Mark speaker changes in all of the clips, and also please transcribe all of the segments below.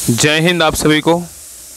Speaker 1: जय हिंद आप सभी को।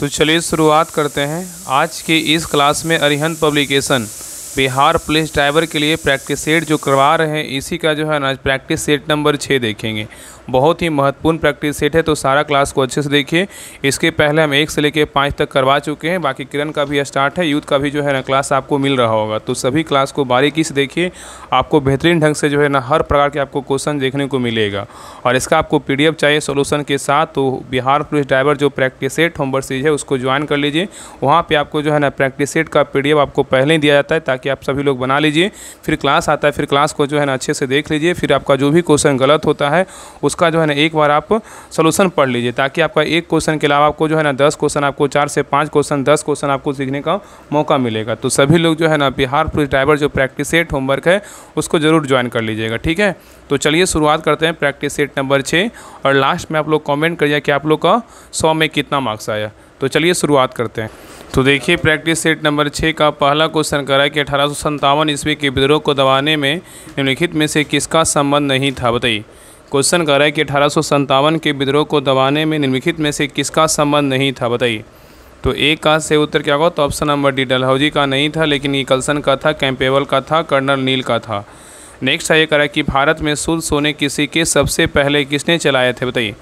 Speaker 1: तो चलिए शुरुआत करते हैं आज के इस क्लास में। Arihant publication Bihar police driver के लिए प्रैक्टिस सेट जो करवा रहे हैं, इसी का जो है ना प्रैक्टिस सेट नंबर 6 देखेंगे। बहुत ही महत्वपूर्ण प्रैक्टिस सेट है, तो सारा क्लास को अच्छे से देखिए। इसके पहले हम 1 से लेकर 5 तक करवा चुके हैं, बाकी किरण का भी स्टार्ट है, यूथ का भी जो है ना क्लास आपको मिल रहा होगा। तो सभी क्लास को बारीकी से देखिए, आपको बेहतरीन ढंग से जो है ना हर प्रकार के आपको क्वेश्चन देखने को मिलेगा। और इसका आपको PDF चाहिए सोल्यूशन के साथ, तो बिहार पुलिस ड्राइवर जो प्रैक्टिस सेट होमवर्क सीरीज है उसको ज्वाइन कर लीजिए। वहाँ पर आपको जो है ना प्रैक्टिस सेट का PDF आपको पहले ही दिया जाता है, ताकि आप सभी लोग बना लीजिए। फिर क्लास आता है, फिर क्लास को जो है ना अच्छे से देख लीजिए। फिर आपका जो भी क्वेश्चन गलत होता है उसका जो है ना एक बार आप सॉल्यूशन पढ़ लीजिए, ताकि आपका एक क्वेश्चन के अलावा आपको जो है ना 10 क्वेश्चन, आपको 4 से 5 क्वेश्चन, 10 क्वेश्चन आपको सीखने का मौका मिलेगा। तो सभी लोग जो है ना बिहार पुलिस ड्राइवर जो प्रैक्टिस सेट होमवर्क है उसको ज़रूर ज्वाइन कर लीजिएगा, ठीक है। तो चलिए शुरुआत करते हैं प्रैक्टिस सेट नंबर 6, और लास्ट में आप लोग कॉमेंट करिए कि आप लोग का 100 में कितना मार्क्स आया। तो चलिए शुरुआत करते हैं। तो देखिए प्रैक्टिस सेट नंबर 6 का पहला क्वेश्चन करा कि 1857 ईस्वी के विद्रोह को दबाने में निम्नलिखित में से किसका संबंध नहीं था, बताइए। क्वेश्चन कर रहा है कि 1857 के विद्रोह को दबाने में निम्नलिखित में से किसका संबंध नहीं था, बताइए। तो एक का से उत्तर क्या होगा, तो ऑप्शन नंबर डी डलहौजी का नहीं था, लेकिन निकलसन का था, कैंपेबल का था, कर्नल नील का था। नेक्स्ट है ये कह रहा है कि भारत में शुद्ध सोने की सिक्के सबसे पहले किसने चलाए थे, बताइए।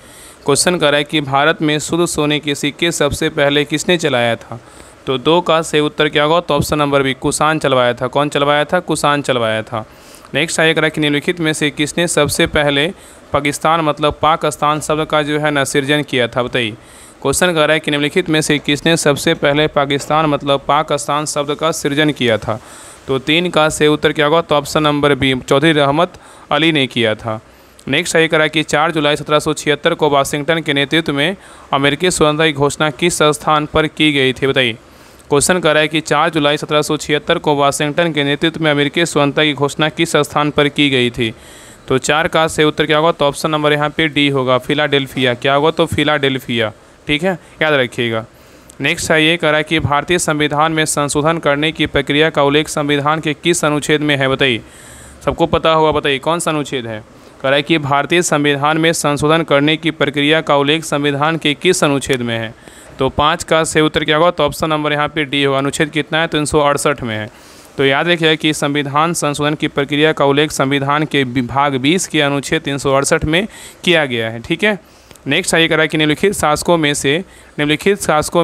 Speaker 1: क्वेश्चन कर रहा है कि भारत में शुद्ध सोने के सिक्के सबसे पहले किसने चलाया था। तो 2 का से उत्तर क्या होगा, तो ऑप्शन नंबर बी कुषाण चलवाया था। कौन चलवाया था, कुषाण चलवाया था। नेक्स्ट है कि निम्नलिखित में से किसने सबसे पहले पाकिस्तान मतलब पाकिस्तान शब्द का जो है ना सृजन किया था, बताइए। क्वेश्चन कर रहा है कि निम्नलिखित में से किसने सबसे पहले पाकिस्तान मतलब पाकिस्तान शब्द का सृजन किया था। तो 3 का से उत्तर क्या होगा, तो ऑप्शन नंबर बी चौधरी रहमत अली ने किया था। नेक्स्ट है करा कि 4 जुलाई 1776 को वाशिंगटन के नेतृत्व में अमेरिकी स्वतंत्रता की घोषणा किस स्थान पर की गई थी, बताइए। क्वेश्चन कर रहा है कि 4 जुलाई 1776 को वाशिंगटन के नेतृत्व में अमेरिकी स्वतंत्रता की घोषणा किस स्थान पर की गई थी। तो 4 का से उत्तर क्या होगा, तो ऑप्शन नंबर यहाँ पे डी होगा, फिलाडेल्फिया। क्या होगा, तो फिलाडेल्फिया, ठीक है, याद रखिएगा। नेक्स्ट है ये कह रहा है कि भारतीय संविधान में संशोधन करने की प्रक्रिया का उल्लेख संविधान के किस अनुच्छेद में है, बताइए। सबको पता होगा, बताइए कौन सा अनुच्छेद है। कह रहा है कि भारतीय संविधान में संशोधन करने की प्रक्रिया का उल्लेख संविधान के किस अनुच्छेद में है। तो 5 का से उत्तर क्या होगा, तो ऑप्शन नंबर यहाँ पे डी होगा। अनुच्छेद कितना है, 368 में है। तो याद रखिएगा कि संविधान संशोधन की प्रक्रिया का उल्लेख संविधान के विभाग 20 के अनुच्छेद 368 में किया गया है, ठीक है। नेक्स्ट ये कह रहा है कि निम्नलिखित शासकों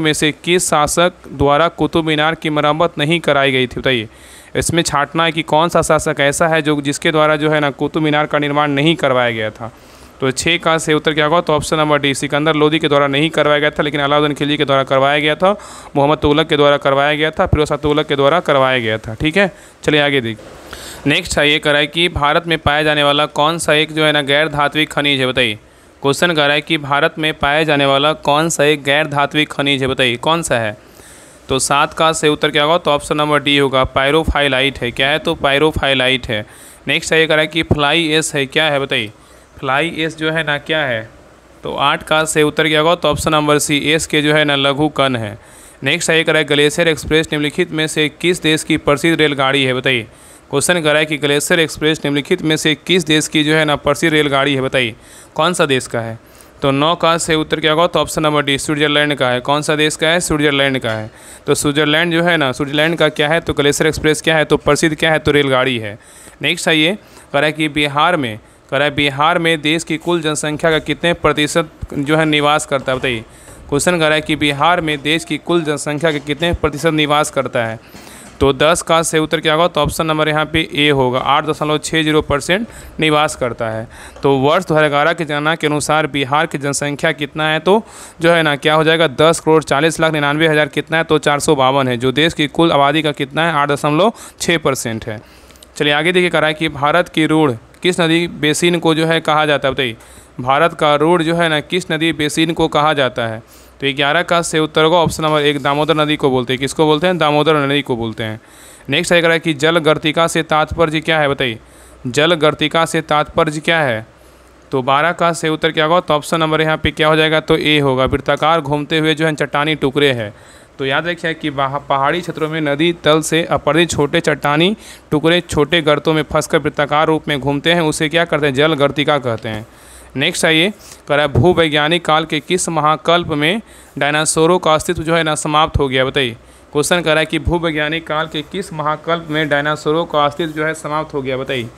Speaker 1: में से किस शासक द्वारा कुतुब मीनार की मरम्मत नहीं कराई गई थी, बताइए। इसमें छांटना है कि कौन सा शासक ऐसा है जो जिसके द्वारा जो है ना कुतुब मीनार का निर्माण नहीं करवाया गया था। तो 6 का से उत्तर क्या होगा, तो option number D Sikandar Lodi के द्वारा नहीं करवाया गया था, लेकिन अलाउद्दीन खिलजी के द्वारा करवाया गया था, मोहम्मद तुगलक के द्वारा करवाया गया था, फिरोज शाह तुगलक के द्वारा करवाया गया था, ठीक है। चलिए आगे देखिए। नेक्स्ट है ये कह रहा है कि भारत में पाया जाने वाला कौन सा एक जो है ना गैर धात्विक खनिज है, बताइए। क्वेश्चन कह रहा है कि भारत में पाया जाने वाला कौन सा एक गैर धात्विक खनिज है, बताइए कौन सा है। तो 7 का से उत्तर क्या होगा, तो ऑप्शन नंबर डी होगा, पायरोफाइलाइट है। क्या है, तो पायरोफाइलाइट है। नेक्स्ट है ये कह रहा है कि फ्लाई एस है, क्या है, बताइए। फ्लाई एस जो है ना क्या है। तो 8 का से उत्तर क्या होगा, तो ऑप्शन नंबर सी एस के जो है ना लघु कण है। नेक्स्ट है कह ग्लेशियर एक्सप्रेस निम्नलिखित में से किस देश की प्रसिद्ध रेलगाड़ी है, बताइए। क्वेश्चन कर रहा है कि ग्लेशियर एक्सप्रेस निम्नलिखित में से किस देश की जो है ना प्रसिद्ध रेलगाड़ी है, बताइए कौन सा देश का है। तो 9 का से उत्तर क्या होगा, तो ऑप्शन नंबर डी स्विट्जरलैंड का है। कौन सा देश का है, स्विट्जरलैंड का है। तो स्विट्जरलैंड जो है ना, स्विट्जरलैंड का क्या है, तो ग्लेशियर एक्सप्रेस क्या है, तो प्रसिद्ध क्या है, तो रेलगाड़ी है। नेक्स्ट है ये कह रहा है कि बिहार में देश की कुल जनसंख्या का कितने प्रतिशत जो है निवास करता है, बताइए। क्वेश्चन कर रहा है कि बिहार में देश की कुल जनसंख्या के कितने प्रतिशत निवास करता है। तो 10 का से उत्तर क्या होगा, तो ऑप्शन नंबर यहाँ पे ए होगा, 8.60% निवास करता है। तो वर्ष 2011 की जनगणना के अनुसार बिहार की जनसंख्या कितना है, तो जो है ना क्या हो जाएगा, 10,40,99,000 कितना है, तो 452 है, जो देश की कुल आबादी का कितना है, 8.6% है। चलिए आगे देखिए कह रहा है कि भारत की रूढ़ किस नदी बेसिन को जो है कहा जाता है, बताइए। भारत का रूढ़ जो है ना किस नदी बेसिन को कहा जाता है। तो 11 का से उत्तर होगा, ऑप्शन नंबर 1 दामोदर नदी को बोलते हैं। किसको बोलते हैं, दामोदर नदी को बोलते हैं। नेक्स्ट है कह रहा है कि जल गर्तिका से तात्पर्य क्या है, बताइए। जल गर्तिका से तात्पर्य क्या है। तो 12 का से उत्तर क्या होगा, तो ऑप्शन नंबर यहाँ पे क्या हो जाएगा, तो ए होगा, वृत्ताकार घूमते हुए जो है चट्टानी टुकड़े हैं। तो याद रखिए कि पहाड़ी क्षेत्रों में नदी तल से अपरित छोटे चट्टानी टुकड़े छोटे गर्तों में फंसकर वृत्ताकार रूप में घूमते हैं, उसे क्या करते हैं, जल गर्तिका कहते हैं। नेक्स्ट आइए, कह रहा है भूवैज्ञानिक काल के किस महाकल्प में डायनासोरों का अस्तित्व जो है ना समाप्त हो गया, बताइए। क्वेश्चन कह रहा है कि भूवैज्ञानिक काल के किस महाकल्प में डायनासोरों का अस्तित्व जो है समाप्त हो गया, बताइए।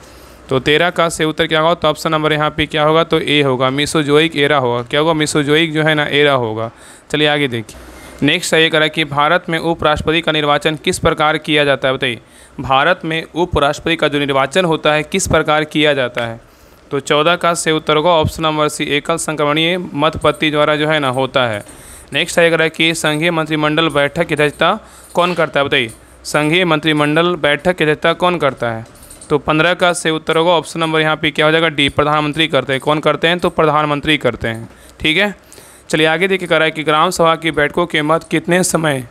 Speaker 1: तो 13 का से उत्तर क्या होगा, तो ऑप्शन नंबर यहाँ पे क्या होगा, तो ए होगा, मेसोजोइक एरा होगा। क्या होगा, मेसोजोइक जो है ना एरा होगा। चलिए आगे देखिए। नेक्स्ट ये कह रहा है कि भारत में उपराष्ट्रपति का निर्वाचन किस प्रकार किया जाता है, बताइए। भारत में उपराष्ट्रपति का जो निर्वाचन होता है किस प्रकार किया जाता है, तो 14 का से उत्तर होगा ऑप्शन नंबर सी, एकल संक्रमणीय मतपत्ति द्वारा जो है ना होता है। नेक्स्ट ये कह रहा है कि संघीय मंत्रिमंडल बैठक की अध्यक्षता कौन करता है, बताइए। संघीय मंत्रिमंडल बैठक की अध्यक्षता कौन करता है, तो 15 का से उत्तर होगा ऑप्शन नंबर यहाँ पे क्या हो जाएगा, डी, प्रधानमंत्री करते हैं। कौन करते हैं, तो प्रधानमंत्री करते हैं। ठीक है, चलिए आगे देखिए। कह रहा है कि ग्राम सभा की बैठकों के मध्य कितने समय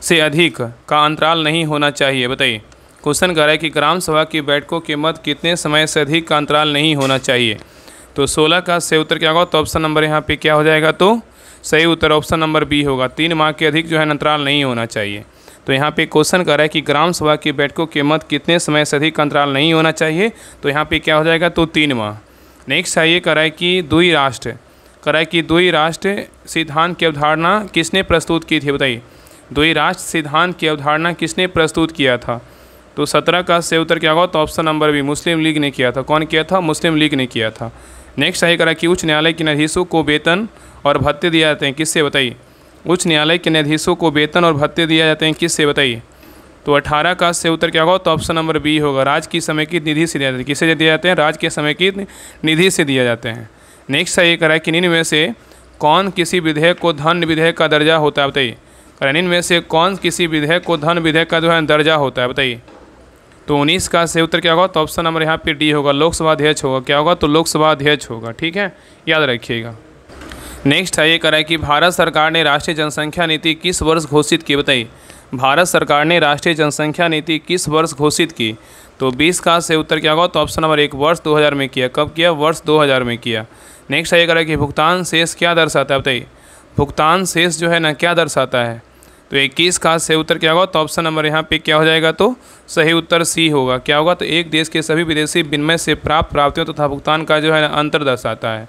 Speaker 1: से अधिक का अंतराल नहीं होना चाहिए, बताइए। क्वेश्चन कर रहा है कि ग्राम सभा की बैठकों के मध्य कितने समय से अधिक का अंतराल नहीं होना चाहिए, तो 16 का से उत्तर क्या होगा, तो ऑप्शन नंबर यहाँ पे क्या हो जाएगा, तो सही उत्तर ऑप्शन नंबर बी होगा, 3 माह के अधिक जो है अंतराल नहीं होना चाहिए। तो यहाँ पे क्वेश्चन कर रहा है कि ग्राम सभा की बैठकों के मध्य कितने समय से अधिक अंतराल नहीं होना चाहिए, तो यहाँ पे क्या हो जाएगा, तो 3 माह। नेक्स्ट आइए, कर रहा है कि द्वि राष्ट्र सिद्धांत की अवधारणा किसने प्रस्तुत की थी, बताइए। द्वि राष्ट्र सिद्धांत की अवधारणा किसने प्रस्तुत किया था, तो 17 का से उत्तर क्या होगा, तो ऑप्शन नंबर बी, मुस्लिम लीग ने किया था। कौन किया था, मुस्लिम लीग ने किया था। नेक्स्ट आइए, कह रहा है कि उच्च न्यायालय के न्यायाधीशों को वेतन और भत्ते दिए जाते हैं किससे, बताइए। उच्च न्यायालय के न्यायाधीशों को वेतन और भत्ते दिए जाते हैं किससे, बताइए। तो 18 का से उत्तर क्या होगा, तो ऑप्शन नंबर बी होगा, राज्य की समेकित निधि से दिया जाता है। किससे दिए जाते हैं, राज्य के समेकित निधि से दिए जाते हैं। नेक्स्ट ये कह रहा है कि निम्न में से कौन किसी विधेयक को धन विधेयक का दर्जा होता है, बताइए। निम्न में से कौन किसी विधेयक को धन विधेयक का जो है दर्जा होता है, बताइए। तो 19 का से उत्तर क्या होगा, तो ऑप्शन नंबर यहाँ पे डी होगा, लोकसभा अध्यक्ष होगा। क्या होगा, तो लोकसभा अध्यक्ष होगा। ठीक है, याद रखिएगा। नेक्स्ट है ये कह रहा है कि भारत सरकार ने राष्ट्रीय जनसंख्या नीति किस वर्ष घोषित की, बताइए। भारत सरकार ने राष्ट्रीय जनसंख्या नीति किस वर्ष घोषित की, तो 20 का से उत्तर क्या होगा, तो ऑप्शन नंबर 1, वर्ष 2000 में किया। कब किया, वर्ष 2000 में किया। नेक्स्ट है ये कह रहा है कि भुगतान शेष क्या दर्शाता है, बताइए। भुगतान शेष जो है ना क्या दर्शाता है, तो 21 का से उत्तर क्या होगा, तो ऑप्शन नंबर यहाँ पे क्या हो जाएगा, तो सही उत्तर सी होगा। क्या होगा, तो एक देश के सभी विदेशी विनिमय से प्राप्त प्राप्तियों तथा भुगतान का जो है ना अंतर दर्शाता है।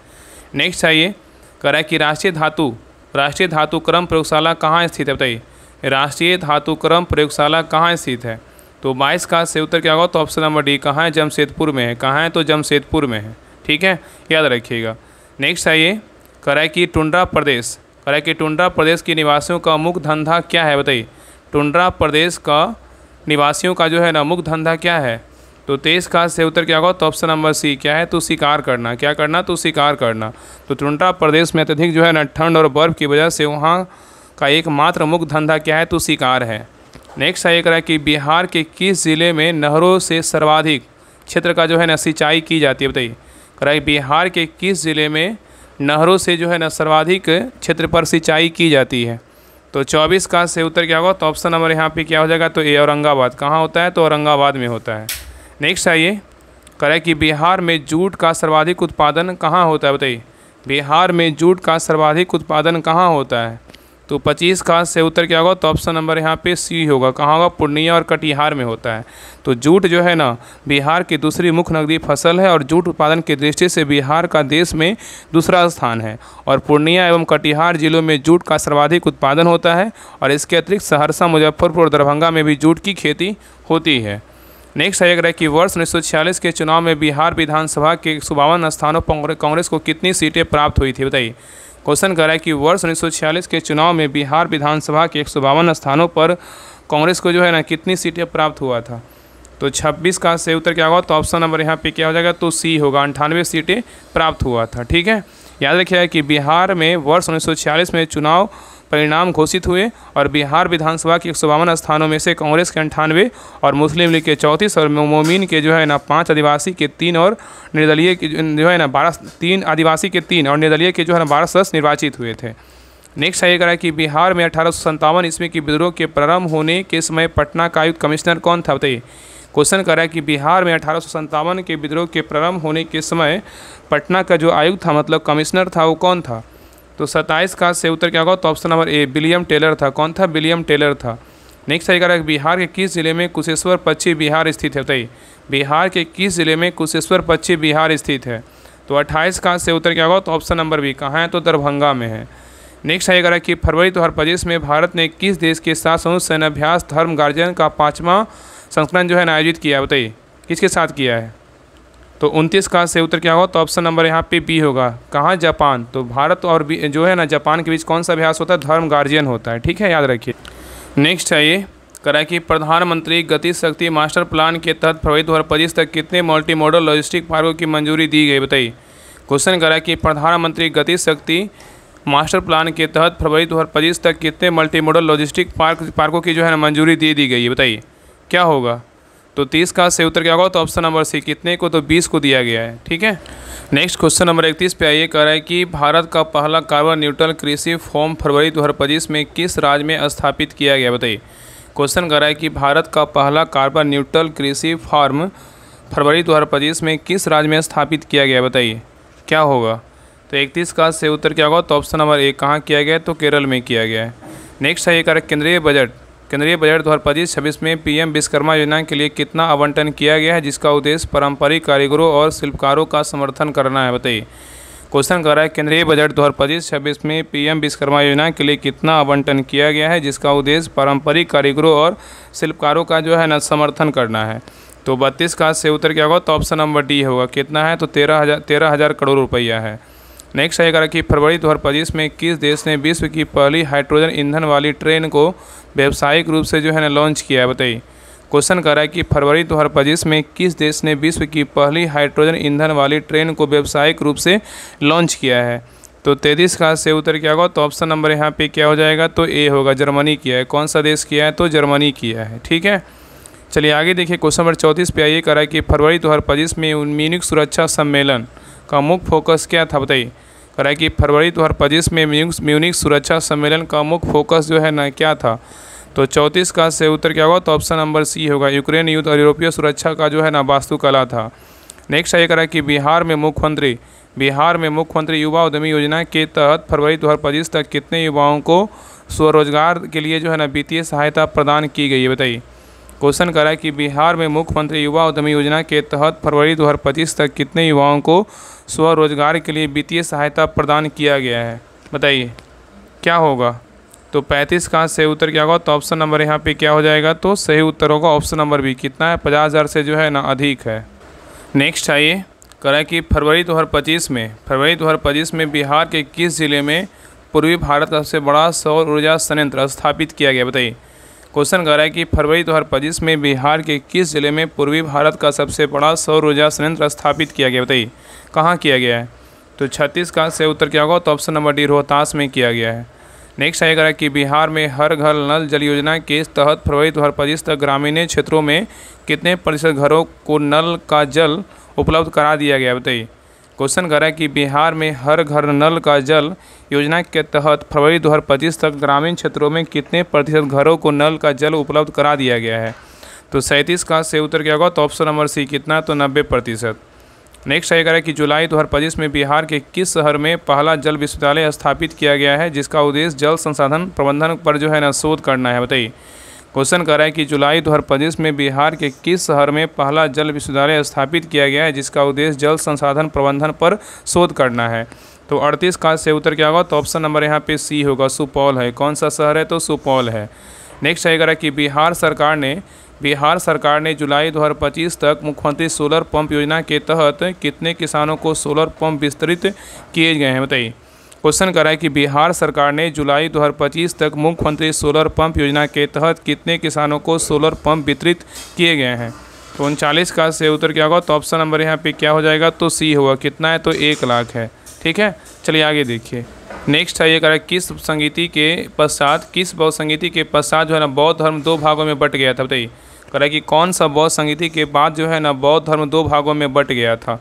Speaker 1: नेक्स्ट है ये कह रहा है कि राष्ट्रीय धातु क्रम प्रयोगशाला कहाँ स्थित है, बताइए। राष्ट्रीय धातु क्रम प्रयोगशाला कहाँ स्थित है, तो 22 का से उत्तर क्या होगा, तो ऑप्शन नंबर डी, कहाँ है, जमशेदपुर में है। कहाँ है, तो जमशेदपुर में है। ठीक है, याद रखिएगा। नेक्स्ट है ये कह रहा है कि टुंड्रा प्रदेश के निवासियों का मुख्य धंधा क्या है, बताइए। टुंड्रा प्रदेश का निवासियों का जो है ना मुख्य धंधा क्या है, तो 23 का से उत्तर क्या होगा, तो ऑप्शन नंबर सी क्या है, तो शिकार करना। क्या करना, तो शिकार करना। तो टुंड्रा प्रदेश में अत्यधिक जो है ना ठंड और बर्फ़ की वजह से वहाँ का एकमात्र मुख्य धंधा क्या है, तो शिकार है। नेक्स्ट ये कह रहा है कि बिहार के किस ज़िले में नहरों से सर्वाधिक क्षेत्र का जो है ना सिंचाई की जाती है, बताइए। कह रहा है बिहार के किस ज़िले में नहरों से जो है ना सर्वाधिक क्षेत्र पर सिंचाई की जाती है, तो 24 का से उत्तर क्या होगा, तो ऑप्शन नंबर यहाँ पे क्या हो जाएगा, तो ए, औरंगाबाद। कहाँ होता है, तो औरंगाबाद में होता है। नेक्स्ट आइए कह रहा है कि बिहार में जूट का सर्वाधिक उत्पादन कहाँ होता है, बताइए। बिहार में जूट का सर्वाधिक उत्पादन कहाँ होता है, तो 25 का से उत्तर क्या होगा, तो ऑप्शन नंबर यहाँ पे सी होगा। कहाँ होगा, पूर्णिया और कटिहार में होता है। तो जूट जो है ना बिहार की दूसरी मुख्य नकदी फसल है और जूट उत्पादन की दृष्टि से बिहार का देश में दूसरा स्थान है और पूर्णिया एवं कटिहार जिलों में जूट का सर्वाधिक उत्पादन होता है और इसके अतिरिक्त सहरसा, मुजफ्फरपुर और दरभंगा में भी जूट की खेती होती है। नेक्स्ट है कि वर्ष 1946 के चुनाव में बिहार विधानसभा के 152 स्थानों पर कांग्रेस को कितनी सीटें प्राप्त हुई थी, बताइए। क्वेश्चन कर रहा है कि वर्ष 1946 के चुनाव में बिहार विधानसभा के 152 स्थानों पर कांग्रेस को जो है ना कितनी सीटें प्राप्त हुआ था, तो 26 का से उत्तर क्या होगा, तो ऑप्शन नंबर यहाँ पे क्या हो जाएगा, तो सी होगा, 98 सीटें प्राप्त हुआ था। ठीक है, याद रखिएगा कि बिहार में वर्ष 1946 में चुनाव परिणाम घोषित हुए और बिहार विधानसभा के 152 स्थानों में से कांग्रेस के 98 और मुस्लिम लीग के 34 और मोमीन के जो है ना 5 आदिवासी के 3 और निर्दलीय के जो है ना 12 3 आदिवासी के 3 और निर्दलीय के जो है ना 12 सदस्य निर्वाचित हुए थे। नेक्स्ट ये कह रहा है कि बिहार में 1857 ईस्वी की विद्रोह के प्रारंभ होने के समय पटना का आयुक्त कमिश्नर कौन था, बताइए। क्वेश्चन कर रहा है कि बिहार में 1857 के विद्रोह के प्रारंभ होने के समय पटना का जो आयुक्त था मतलब कमिश्नर था वो कौन था, तो 27 का से उत्तर क्या होगा, तो option number A, William Taylor था। कौन था, विलियम टेलर था। नेक्स्ट है कह रहा है बिहार के किस जिले में कुशेश्वर पश्चिम बिहार स्थित है, बताइए। बिहार के किस जिले में कुशेश्वर पश्चिम बिहार स्थित है, तो 28 का से उत्तर क्या होगा, तो ऑप्शन नंबर बी कहाँ है, तो दरभंगा में है। नेक्स्ट आएगा कि फरवरी 2025 में भारत ने किस देश के साथ संयुक्त सैन्याभ्यास धर्म गार्जियन का 5वां संस्करण जो है ना आयोजित किया है, बताइए किसके साथ किया है। तो 29 का से उत्तर क्या होगा, तो ऑप्शन नंबर यहाँ पे बी होगा, कहाँ, जापान। तो भारत और जो है ना जापान के बीच कौन सा अभ्यास होता है, धर्म गार्जियन होता है, ठीक है, याद रखिए। नेक्स्ट है ये करा कि प्रधानमंत्री गति शक्ति मास्टर प्लान के तहत फरवरी 2025 तक कितने मल्टी मॉडल लॉजिस्टिक पार्कों की मंजूरी दी गई, बताइए। क्वेश्चन करा कि प्रधानमंत्री गति शक्ति मास्टर प्लान के तहत फरवरी 2025 तक कितने मल्टी मॉडल लॉजिस्टिक पार्कों की जो है ना मंजूरी दे दी गई है, बताइए क्या होगा। तो 30 का से उत्तर क्या होगा, तो ऑप्शन नंबर सी कितने को, तो 20 को दिया गया है, ठीक है। नेक्स्ट क्वेश्चन नंबर 31 पे आइए, कह रहा है कि भारत का पहला कार्बन न्यूट्रल कृषि फॉर्म फरवरी 2025 में किस राज्य में स्थापित किया गया, बताइए। क्वेश्चन कर रहा है कि भारत का पहला कार्बन न्यूट्रल कृषि फार्म फरवरी 2025 में किस राज्य में स्थापित किया गया, बताइए क्या होगा। तो 31 का से उत्तर क्या होगा, तो ऑप्शन नंबर ए कहाँ किया गया, तो केरल में किया गया है। नेक्स्ट है ये कर केंद्रीय बजट 2025-26 में पीएम विश्वकर्मा योजना के लिए कितना आवंटन किया गया है, जिसका उद्देश्य पारंपरिक कारीगरों और शिल्पकारों का समर्थन करना है, बताइए। क्वेश्चन कर रहा है केंद्रीय बजट 2025-26 में पीएम विश्वकर्मा योजना के लिए कितना आवंटन किया गया है, जिसका उद्देश्य पारंपरिक कारीगरों और शिल्पकारों का जो है ना समर्थन करना है। तो 32 का से उत्तर क्या होगा, तो ऑप्शन नंबर डी होगा, कितना है, तो 13,000 करोड़ रुपया है। नेक्स्ट आएगा कि फरवरी 2025 में किस देश ने विश्व की पहली हाइड्रोजन ईंधन वाली ट्रेन को व्यावसायिक रूप से जो है ना लॉन्च किया है, बताइए। क्वेश्चन कर रहा है कि फरवरी 2025 में किस देश ने विश्व की पहली हाइड्रोजन ईंधन वाली ट्रेन को व्यावसायिक रूप से लॉन्च किया है। तो 33 का से उत्तर क्या होगा, तो ऑप्शन नंबर यहाँ पे क्या हो जाएगा, तो ए होगा, जर्मनी किया है। कौन सा देश किया है, तो जर्मनी किया है, ठीक है। चलिए आगे देखिए, क्वेश्चन नंबर 34 पे आइए, कह रहा है कि फरवरी 2025 में म्यूनिख सुरक्षा सम्मेलन का मुख्य फोकस क्या था, बताइए। कह रहा है कि फरवरी 2025 में म्यूनिख सुरक्षा सम्मेलन का मुख्य फोकस जो है ना क्या था। तो 34 का से उत्तर क्या होगा, तो ऑप्शन नंबर सी होगा, यूक्रेन युद्ध और यूरोपीय सुरक्षा का जो है ना वास्तुकला था। नेक्स्ट ये कह रहा है कि बिहार में मुख्यमंत्री युवा उद्यमी योजना के तहत फरवरी 2025 तक कितने युवाओं को स्वरोजगार के लिए जो है ना वित्तीय सहायता प्रदान की गई है, बताइए। क्वेश्चन कर रहा है कि बिहार में मुख्यमंत्री युवा उद्यमी योजना के तहत फरवरी 2025 तक कितने युवाओं को स्वरोजगार के लिए वित्तीय सहायता प्रदान किया गया है, बताइए क्या होगा। तो 35 का से उत्तर क्या होगा, तो ऑप्शन नंबर यहाँ पे क्या हो जाएगा, तो सही उत्तर होगा ऑप्शन नंबर बी, कितना है, 50,000 से जो है ना अधिक है। नेक्स्ट आइए, कह रहा है कि फरवरी 2025 में बिहार के किस जिले में पूर्वी भारत का सबसे बड़ा सौर ऊर्जा संयंत्र स्थापित किया गया, बताइए। क्वेश्चन कर रहा है कि फरवरी 2025 में बिहार के किस जिले में पूर्वी भारत का सबसे बड़ा सौर ऊर्जा संयंत्र स्थापित किया गया, बताइए कहाँ किया गया है। तो 36 का से उत्तर क्या होगा, तो ऑप्शन नंबर डी, रोहतास में किया गया है। नेक्स्ट आएगा कि बिहार में हर घर नल जल योजना के तहत फरवरी 2025 तक ग्रामीण क्षेत्रों में कितने प्रतिशत घरों को नल का जल उपलब्ध करा दिया गया, बताइए। क्वेश्चन कर रहा है कि बिहार में हर घर नल का जल योजना के तहत फरवरी 2025 तक ग्रामीण क्षेत्रों में कितने प्रतिशत घरों को नल का जल उपलब्ध करा दिया गया है। तो 37 का से उत्तर क्या होगा, तो ऑप्शन नंबर सी, कितना, तो 90%। नेक्स्ट आएगा कि जुलाई 2025 में बिहार के किस शहर में पहला जल विश्वविद्यालय स्थापित किया गया है, जिसका उद्देश्य जल संसाधन प्रबंधन पर जो है ना शोध करना है, बताइए। क्वेश्चन कर रहा है कि जुलाई 2025 में बिहार के किस शहर में पहला जल विश्वविद्यालय स्थापित किया गया है, जिसका उद्देश्य जल संसाधन प्रबंधन पर शोध करना है। तो 38 का से उत्तर क्या होगा, तो ऑप्शन नंबर यहाँ पे सी होगा, सुपौल है। कौन सा शहर है, तो सुपौल है। नेक्स्ट आएगा कि बिहार सरकार ने जुलाई 2025 तक मुख्यमंत्री सोलर पंप योजना के तहत कितने किसानों को सोलर पंप वितरित किए गए हैं, बताइए। क्वेश्चन कर रहा है कि बिहार सरकार ने जुलाई 2025 तक मुख्यमंत्री सोलर पंप योजना के तहत कितने किसानों को सोलर पंप वितरित किए गए हैं। तो 39 का से उत्तर क्या होगा, तो ऑप्शन नंबर यहाँ पे क्या हो जाएगा, तो सी होगा, कितना है, तो 1 लाख है, ठीक है। चलिए आगे देखिए। नेक्स्ट है ये कह रहा है किस बौद्ध संगीति के पश्चात जो है ना बौद्ध धर्म 2 भागों में बट गया था, बताइए। कह रहा है कि कौन सा बौद्ध संगीति के बाद जो है ना बौद्ध धर्म 2 भागों में बट गया था।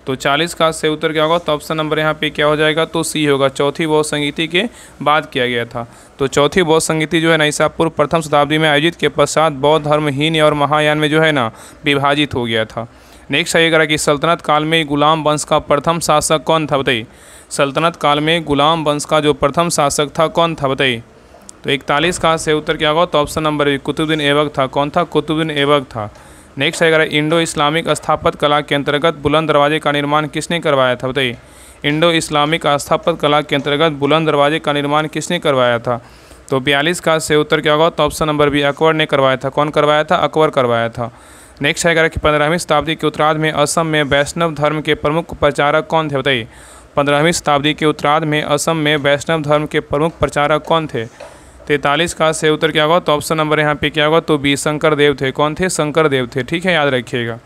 Speaker 1: तो 40 का से उत्तर क्या होगा, तो ऑप्शन नंबर यहाँ पे क्या हो जाएगा, तो सी होगा, चौथी बौद्ध संगीति के बाद किया गया था। तो चौथी बौद्ध संगीति जो है ना ईसा पूर्व प्रथम शताब्दी में आयोजित के पश्चात बौद्ध धर्म हीन और महायान में जो है ना विभाजित हो गया था। नेक्स्ट है ये कि सल्तनत काल में गुलाम वंश का प्रथम शासक कौन था, बताइए। सल्तनत काल में गुलाम वंश का जो प्रथम शासक था कौन था, बताइए। तो 41 का से उत्तर क्या होगा, तो option number B, Qutubuddin Aibak था। कौन था, कुतुबुद्दीन ऐबक था। नेक्स्ट है अगर इंडो इस्लामिक स्थापत्य कला के अंतर्गत बुलंद दरवाजे का निर्माण किसने करवाया था, बताइए। इंडो इस्लामिक स्थापत्य कला के अंतर्गत बुलंद दरवाजे का निर्माण किसने करवाया था? तो 42 का से उत्तर क्या होगा? तो ऑप्शन नंबर बी अकबर ने करवाया था। कौन करवाया था? अकबर करवाया था। नेक्स्ट है अगर कि 15वीं शताब्दी के उत्तरार्ध में असम में वैष्णव धर्म के प्रमुख प्रचारक कौन थे, बताइए। 15वीं शताब्दी के उत्तरार्ध में असम में वैष्णव धर्म के प्रमुख प्रचारक कौन थे? 43 का से उत्तर क्या होगा? तो ऑप्शन नंबर यहाँ पे क्या होगा? तो बी शंकर देव थे। कौन थे? शंकर देव थे। ठीक है, याद रखिएगा।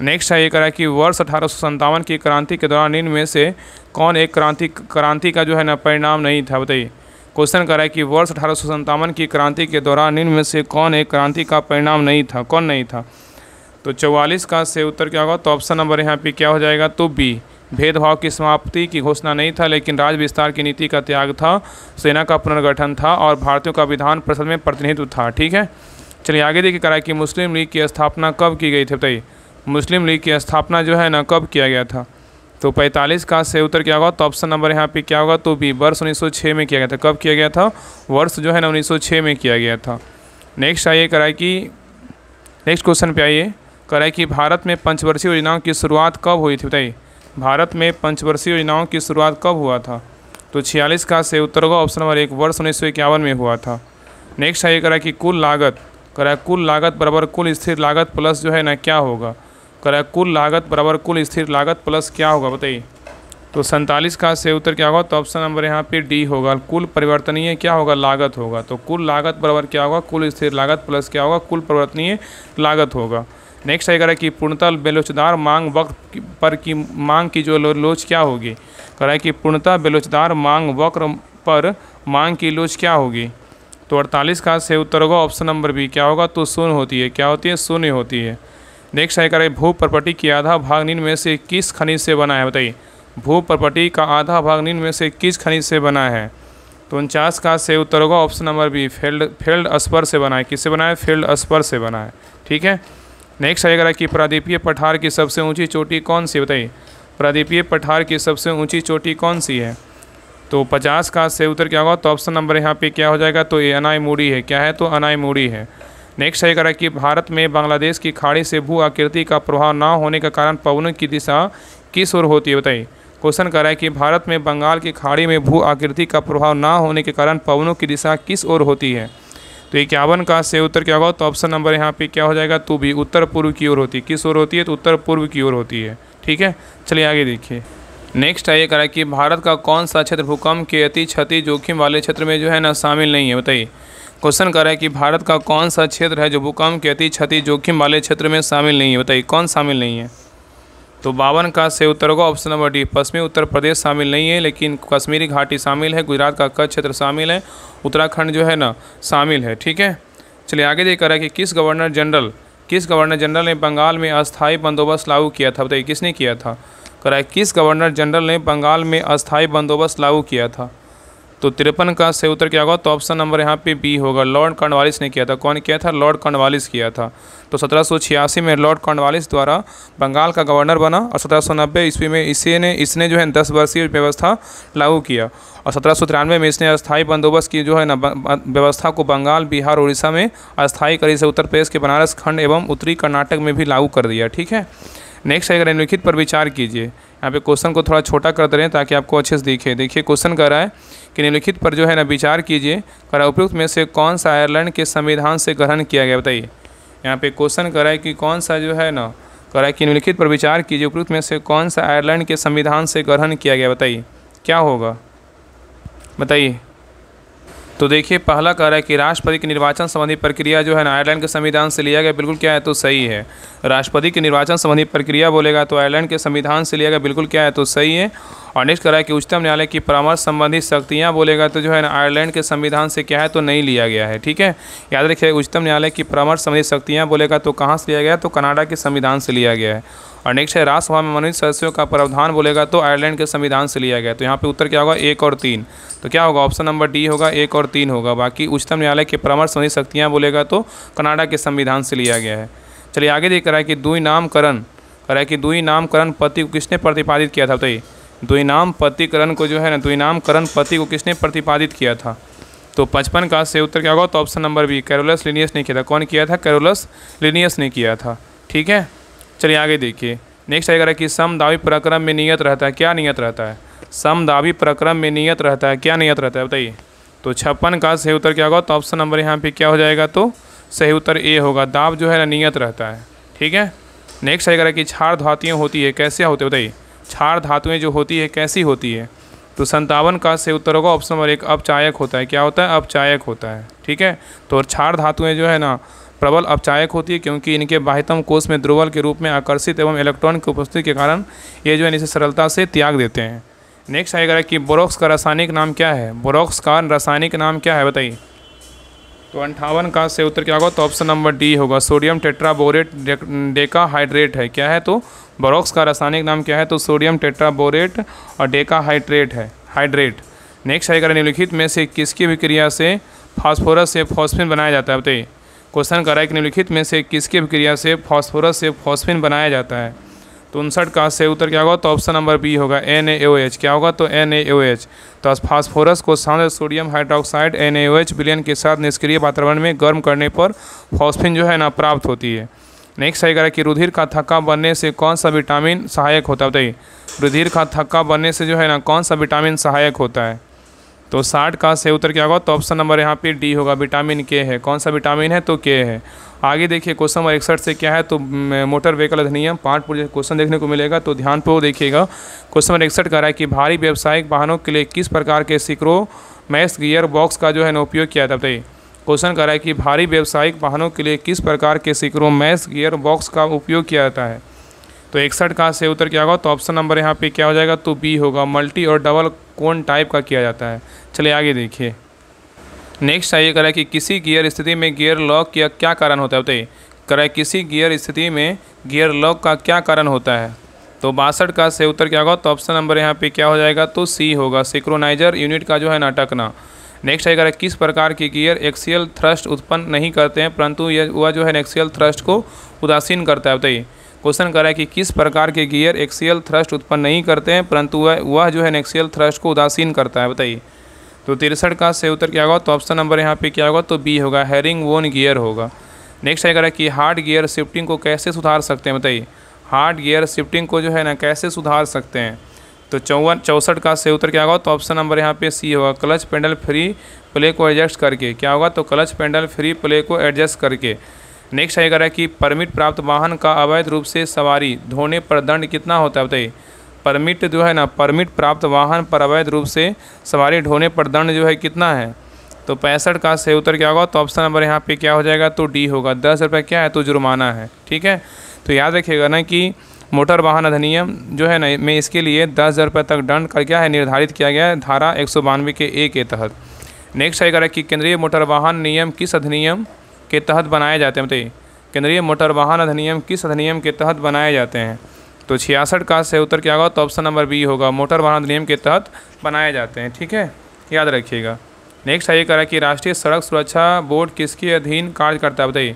Speaker 1: नेक्स्ट है ये करा कि वर्ष 1857 की क्रांति के दौरान निम्न में से कौन एक क्रांति का जो है ना परिणाम नहीं था, बताइए। क्वेश्चन करा कि वर्ष 1857 की क्रांति के दौरान निम्न में से कौन एक क्रांति का परिणाम नहीं था? कौन नहीं था? तो 44 का से उत्तर क्या होगा? तो ऑप्शन नंबर यहाँ पे क्या हो जाएगा? तो बी भेदभाव की समाप्ति की घोषणा नहीं था, लेकिन राज विस्तार की नीति का त्याग था, सेना का पुनर्गठन था और भारतीयों का विधान परिषद में प्रतिनिधित्व था। ठीक है, चलिए आगे देखिए करा कि मुस्लिम लीग की स्थापना कब की गई थी, बताइए। मुस्लिम लीग की स्थापना जो है ना कब किया गया था? तो 45 का से उत्तर क्या होगा? तो ऑप्शन नंबर यहाँ पे क्या होगा? तो बी वर्ष 1906 में किया गया था। कब किया गया था? वर्ष जो है ना 1906 में किया गया था। नेक्स्ट आइए कराए कि नेक्स्ट क्वेश्चन पे आइए कराए कि भारत में पंचवर्षीय योजनाओं की शुरुआत कब हुई थी, बताइए। भारत में पंचवर्षीय योजनाओं की शुरुआत कब हुआ था? तो 46 का से उत्तर होगा ऑप्शन नंबर 1 वर्ष 1951 में हुआ था। नेक्स्ट आइए करा कि कुल लागत बराबर कुल स्थिर लागत प्लस जो है ना क्या होगा? करा कुल लागत बराबर कुल स्थिर लागत प्लस क्या होगा, बताइए। तो 47 का से उत्तर क्या होगा? तो ऑप्शन नंबर यहाँ पे डी होगा, कुल परिवर्तनीय क्या होगा? लागत होगा। तो कुल लागत बराबर क्या होगा? कुल स्थिर लागत प्लस क्या होगा? कुल परिवर्तनीय लागत होगा। नेक्स्ट आएगा कि पूर्णतः बेलोचदार मांग वक्र पर की मांग की जो लोच क्या होगी? करा कि पूर्णतः बेलोचदार मांग वक्र पर मांग की लोच क्या होगी? तो 48 का से उत्तर होगा ऑप्शन नंबर बी क्या होगा? तो शून्य होती है। क्या होती है? शून्य होती है। नेक्स्ट आएगा भू प्रॉपर्टी की आधा भाग निम्न में से किस खनिज से बना है, बताइए। भू प्रॉपर्टी का आधा भाग निम्न में से किस खनिज से बना है? तो 49 का से उत्तर होगा ऑप्शन नंबर बी फील्ड अस्पर से बना है। किससे बना है? फील्ड अस्पर से बना है। ठीक है, नेक्स्ट आएगा कि प्रादीपीय पठार की सबसे ऊंची चोटी कौन सी, बताइए। प्रादीपीय पठार की सबसे ऊंची चोटी कौन सी है? तो 50 का से उत्तर क्या होगा? तो ऑप्शन नंबर यहाँ पे क्या हो जाएगा? तो ये अनाईमुड़ी है। क्या है? तो अनाईमुड़ी है। नेक्स्ट आएगा कि भारत में बांग्लादेश की खाड़ी से भू आकृति का प्रभाव न होने के कारण पवनों की दिशा किस ओर होती है, बताइए। क्वेश्चन कर रहा है कि भारत में बंगाल की खाड़ी में भू आकृति का प्रभाव न होने के कारण पवनों की दिशा किस ओर होती है? तो 51 का से उत्तर क्या होगा? तो ऑप्शन नंबर यहाँ पे क्या हो जाएगा? तो भी उत्तर पूर्व की ओर होती है। किस ओर होती है? तो उत्तर पूर्व की ओर होती है। ठीक है, चलिए आगे देखिए। नेक्स्ट आइए करा कि भारत का कौन सा क्षेत्र भूकंप के अति क्षति जोखिम वाले क्षेत्र में जो है ना शामिल नहीं है, बताइए। क्वेश्चन कर रहा है कि भारत का कौन सा क्षेत्र है जो भूकंप के अति क्षति जोखिम वाले क्षेत्र में शामिल नहीं है, बताइए। कौन शामिल नहीं है? तो 52 का से उत्तर होगा ऑप्शन नंबर डी पश्चिमी उत्तर प्रदेश शामिल नहीं है, लेकिन कश्मीरी घाटी शामिल है, गुजरात का कच्छ क्षेत्र शामिल है, उत्तराखंड जो है ना शामिल है। ठीक है, चलिए आगे देख रहा है कि किस गवर्नर जनरल ने बंगाल में अस्थायी बंदोबस्त लागू किया था, बताइए। किसने किया था? कह रहा है किस गवर्नर जनरल ने बंगाल में अस्थायी बंदोबस्त लागू किया था? तो 53 का से उत्तर क्या होगा? तो ऑप्शन नंबर यहाँ पे बी होगा, लॉर्ड कॉर्नवालिस ने किया था। कौन किया था? लॉर्ड कॉर्नवालिस किया था। तो 1786 में लॉर्ड कॉर्नवालिस द्वारा बंगाल का गवर्नर बना और 1790 ईस्वी में इसने जो है 10 वर्षीय व्यवस्था लागू किया और 1793 में इसने अस्थायी बंदोबस्त की जो है ना व्यवस्था को बंगाल, बिहार, उड़ीसा में अस्थायी कर इसे उत्तर प्रदेश के बनारस खंड एवं उत्तरी कर्नाटक में भी लागू कर दिया। ठीक है, नेक्स्ट अगर निम्नलिखित पर विचार कीजिए। यहाँ पे क्वेश्चन को थोड़ा छोटा कर दे रहे हैं ताकि आपको अच्छे से दिखे। देखिए क्वेश्चन कर रहा है कि निम्नलिखित पर जो है ना विचार कीजिए, कर उपयुक्त में से कौन सा आयरलैंड के संविधान से ग्रहण किया गया, बताइए। यहाँ पे क्वेश्चन कर रहा है कि कौन सा जो है ना कर रहा है कि निम्नलिखित पर विचार कीजिए, उपयुक्त में से कौन सा आयरलैंड के संविधान से ग्रहण किया गया, बताइए। क्या होगा, बताइए। तो देखिए पहला कह रहा है कि राष्ट्रपति की निर्वाचन संबंधी प्रक्रिया जो है ना आयरलैंड के संविधान से लिया गया, बिल्कुल क्या है? तो सही है। राष्ट्रपति की निर्वाचन संबंधी प्रक्रिया बोलेगा तो आयरलैंड के संविधान से लिया गया, बिल्कुल क्या है? तो सही है। और नेक्स्ट कह रहा है कि उच्चतम न्यायालय की परामर्श संबंधी शक्तियाँ बोलेगा तो जो है ना आयरलैंड के संविधान से क्या है? तो नहीं लिया गया है। ठीक है, याद रखिए उच्चतम न्यायालय की परामर्श संबंधी शक्तियाँ बोलेगा तो कहाँ से लिया गया? तो कनाडा के संविधान से लिया गया है। और नेक्स्ट है राज्यसभा में मनोनीत सदस्यों का प्रावधान बोलेगा तो आयरलैंड के संविधान से लिया गया। तो यहाँ पे उत्तर क्या होगा? 1 और 3। तो क्या होगा? ऑप्शन नंबर डी होगा, 1 और 3 होगा। बाकी उच्चतम न्यायालय के परामर्श संबंधी शक्तियाँ बोलेगा तो कनाडा के संविधान से लिया गया है। चलिए आगे देख रहा है कि द्विनामकरण पति को किसने प्रतिपादित किया था, बताइए। द्विनामपतिकरण को जो है ना द्विनामकरण पति को किसने प्रतिपादित किया था? तो 55 का से उत्तर क्या होगा? तो option number B Carolus Linnaeus ने किया था। कौन किया था? कैरोलस लिनियस ने किया था। ठीक है, चलिए आगे देखिए। नेक्स्ट आएगा कि समदावी प्रक्रम में नियत रहता है, क्या नियत रहता है? समदावी प्रक्रम में नियत रहता है, क्या नियत रहता है बताइए? तो 56 का सही उत्तर क्या होगा? तो ऑप्शन नंबर यहाँ पे क्या हो जाएगा? तो सही उत्तर ए होगा। दाब जो है ना नियत रहता है, ठीक है। नेक्स्ट आएगा कि क्षार धातुएँ होती है, कैसे होते हैं बताइए? क्षार धातुएँ जो होती है कैसी होती है? तो 57 का सही उत्तर होगा ऑप्शन नंबर 1, अपचायक होता है। क्या होता है? अपचायक होता है, ठीक है। तो क्षार धातुएँ जो है ना प्रबल अपचायक होती है, क्योंकि इनके बाह्यतम कोष में ध्रुवल के रूप में आकर्षित एवं इलेक्ट्रॉन की उपस्थिति के कारण ये जो है इसे सरलता से त्याग देते हैं। नेक्स्ट आएगा कि बोरोक्स का रासायनिक नाम क्या है? बोरोक्स का रासायनिक नाम क्या है बताइए? तो 58 का सही उत्तर क्या होगा? तो ऑप्शन नंबर डी होगा, सोडियम टेट्राबोरेट डेकाहाइड्रेट है। क्या है? तो बोरोक्स का रासायनिक नाम क्या है? तो सोडियम टेट्राबोरेट और डेकाहाइड्रेट है, हाइड्रेट। नेक्स्ट आएगा निम्नलिखित में से किसकी अभिक्रिया से फास्फोरस से फॉस्फिन बनाया जाता है बताइए? क्वेश्चन कर रहा है कि निम्नलिखित में से किसकी अभिक्रिया से फास्फोरस से फॉस्फिन बनाया जाता है? तो 59 का सही उत्तर क्या होगा? तो ऑप्शन नंबर बी होगा, NaOH। क्या होगा? तो NaOH। तो फास्फोरस को सांद्र सोडियम हाइड्रोक्साइड NaOH विलयन के साथ निष्क्रिय वातावरण में गर्म करने पर फॉस्फिन जो है ना प्राप्त होती है। नेक्स्ट आएगा कि रुधिर का थक्का बनने से कौन सा विटामिन सहायक होता है बताइए? रुधिर का थक्का बनने से जो है ना कौन सा विटामिन सहायक होता है? तो 60 का सही उत्तर क्या होगा? तो ऑप्शन नंबर यहाँ पे डी होगा, विटामिन के है। कौन सा विटामिन है? तो के है। आगे देखिए क्वेश्चन नंबर 61 से क्या है? तो मोटर व्हीकल अधिनियम पार्ट पर क्वेश्चन देखने को मिलेगा, तो ध्यान पूर्वक देखिएगा। क्वेश्चन नंबर 61 कर रहा है कि भारी व्यावसायिक वाहनों के लिए किस प्रकार के सिंक्रोनस गियर बॉक्स का जो है ना उपयोग किया जाता है? क्वेश्चन कर रहा है कि भारी व्यावसायिक वाहनों के लिए किस प्रकार के सिंक्रोनस गियर बॉक्स का उपयोग किया जाता है? तो 61 का सही उत्तर क्या होगा? तो ऑप्शन नंबर यहाँ पे क्या हो जाएगा? तो बी होगा, मल्टी और डबल कोन टाइप का किया जाता है। चलिए आगे देखिए। नेक्स्ट आइए करा कि किसी गियर स्थिति में गियर लॉक का क्या कारण होता है बताइए? करा किसी गियर स्थिति में गियर लॉक का क्या कारण होता है? तो 62 का सही उत्तर क्या होगा? तो ऑप्शन नंबर यहाँ पे क्या हो जाएगा? तो सी होगा, सिंक्रोनाइजर यूनिट का जो है ना अटकना। नेक्स्ट आएगा किस प्रकार के गियर एक्सियल थ्रस्ट उत्पन्न नहीं करते हैं, परंतु वह जो है एक्सियल थ्रस्ट को उदासीन करता है बताइए? क्वेश्चन कर रहा है कि किस प्रकार के गियर एक्सियल थ्रस्ट उत्पन्न नहीं करते हैं, परंतु वह जो है एक्सियल थ्रस्ट को उदासीन करता है बताइए? तो 63 का सही उत्तर क्या होगा? तो ऑप्शन नंबर यहाँ पे क्या होगा? तो बी होगा, हेरिंग बोन गियर होगा। नेक्स्ट आएगा कि हार्ड गियर शिफ्टिंग को कैसे सुधार सकते हैं बताइए? हार्ड गियर शिफ्टिंग को जो है ना कैसे सुधार सकते हैं? तो 64 का सही उत्तर क्या होगा? तो ऑप्शन नंबर यहाँ पे सी होगा, क्लच पेडल फ्री प्ले को एडजस्ट करके। क्या होगा? तो क्लच पेडल फ्री प्ले को एडजस्ट करके। नेक्स्ट आएगा कि परमिट प्राप्त वाहन का अवैध रूप से सवारी ढोने पर दंड कितना होता है बताइए? परमिट जो है ना, परमिट प्राप्त वाहन पर अवैध रूप से सवारी ढोने पर दंड जो है कितना है? तो 65 का सही उत्तर क्या होगा? तो ऑप्शन नंबर यहाँ पे क्या हो जाएगा? तो डी होगा, 10 रुपये क्या है? तो जुर्माना है, ठीक है। तो याद रखिएगा ना कि मोटर वाहन अधिनियम जो है ना में इसके लिए 10,000 रुपये तक दंड का क्या है निर्धारित किया गया है, धारा 192 के ए के तहत। नेक्स्ट आएगा कि केंद्रीय मोटर वाहन नियम किस अधिनियम के तहत बनाए जाते हैं बताइए? केंद्रीय मोटर वाहन अधिनियम किस अधिनियम के तहत बनाए जाते हैं? तो 66 का सही उत्तर क्या होगा? तो ऑप्शन नंबर बी होगा, मोटर वाहन अधिनियम के तहत बनाए जाते हैं, ठीक है, याद रखिएगा। नेक्स्ट आइए करा कि राष्ट्रीय सड़क सुरक्षा बोर्ड किसके अधीन कार्य करता है बताइए?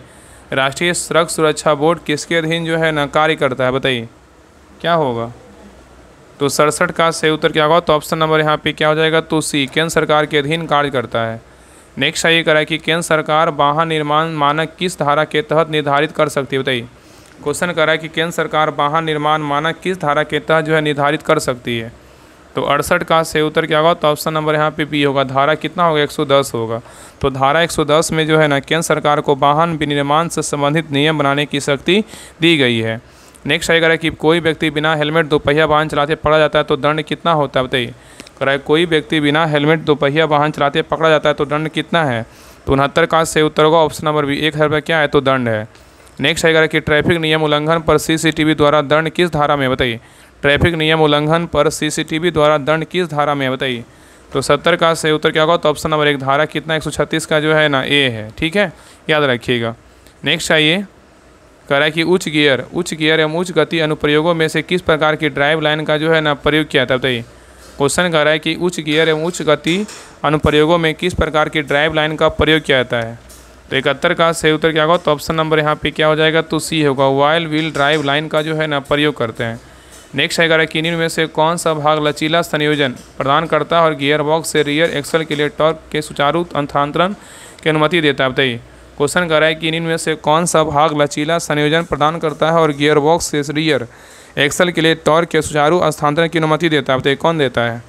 Speaker 1: राष्ट्रीय सड़क सुरक्षा बोर्ड किसके अधीन जो है ना कार्य करता है बताइए? क्या होगा? तो 67 का सही उत्तर क्या होगा? तो ऑप्शन नंबर यहाँ पे क्या हो जाएगा? तो सी, केंद्र सरकार के अधीन कार्य करता है। नेक्स्ट आइए करा कि केंद्र सरकार वाहन निर्माण मानक किस धारा के तहत निर्धारित कर सकती है बताइए? क्वेश्चन करा है कि केंद्र सरकार वाहन निर्माण मानक किस धारा के तहत जो है निर्धारित कर सकती है? तो 68 का सही उत्तर क्या होगा? तो ऑप्शन नंबर यहाँ पे बी होगा, धारा कितना होगा? 110 होगा। तो धारा 110 में जो है ना केंद्र सरकार को वाहन विनिर्माण से संबंधित नियम बनाने की शक्ति दी गई है। नेक्स्ट आएगा कि कोई व्यक्ति बिना हेलमेट दोपहिया वाहन चलाते पकड़ा जाता है तो दंड कितना होता है बताइए? कराए कोई व्यक्ति बिना हेलमेट दोपहिया वाहन चलाते पकड़ा जाता है तो दंड कितना है? तो 69 का सही उत्तर होगा ऑप्शन नंबर बी, 1,000 रुपये क्या है? तो दंड है। नेक्स्ट आएगा कि ट्रैफिक नियम उल्लंघन पर CCTV द्वारा दंड किस धारा में बताइए? ट्रैफिक नियम उल्लंघन पर CCTV द्वारा दंड किस धारा में बताइए? तो 70 का सही उत्तर क्या होगा? तो ऑप्शन नंबर 1, धारा कितना 136 का जो है ना ए है, ठीक है, याद रखिएगा। नेक्स्ट आइए कह रहा है कि उच्च गियर एवं उच्च गति अनुप्रयोगों में से किस प्रकार की ड्राइव लाइन का जो है ना प्रयोग किया था बताइए? क्वेश्चन कह रहा है कि उच्च गियर एवं उच्च गति अनुप्रयोगों में किस प्रकार की ड्राइव लाइन का प्रयोग किया जाता है? तो 71 का सही उत्तर क्या होगा? तो ऑप्शन नंबर यहाँ पे क्या हो जाएगा? तो सी होगा, वायल व्हील ड्राइव लाइन का जो है ना प्रयोग करते हैं। नेक्स्ट आएगा कि इनमें से कौन सा भाग लचीला संयोजन प्रदान करता है और गियर बॉक्स से रियर एक्सल के लिए टॉर्क के सुचारू हस्तांतरण की अनुमति देता है बताइए? क्वेश्चन कर रहा है कि इनमें से कौन सा भाग लचीला संयोजन प्रदान करता है और गियरबॉक्स से रियर एक्सल के लिए टॉर्क के सुचारू स्थानांतरण की अनुमति देता है, बताइए कौन देता है।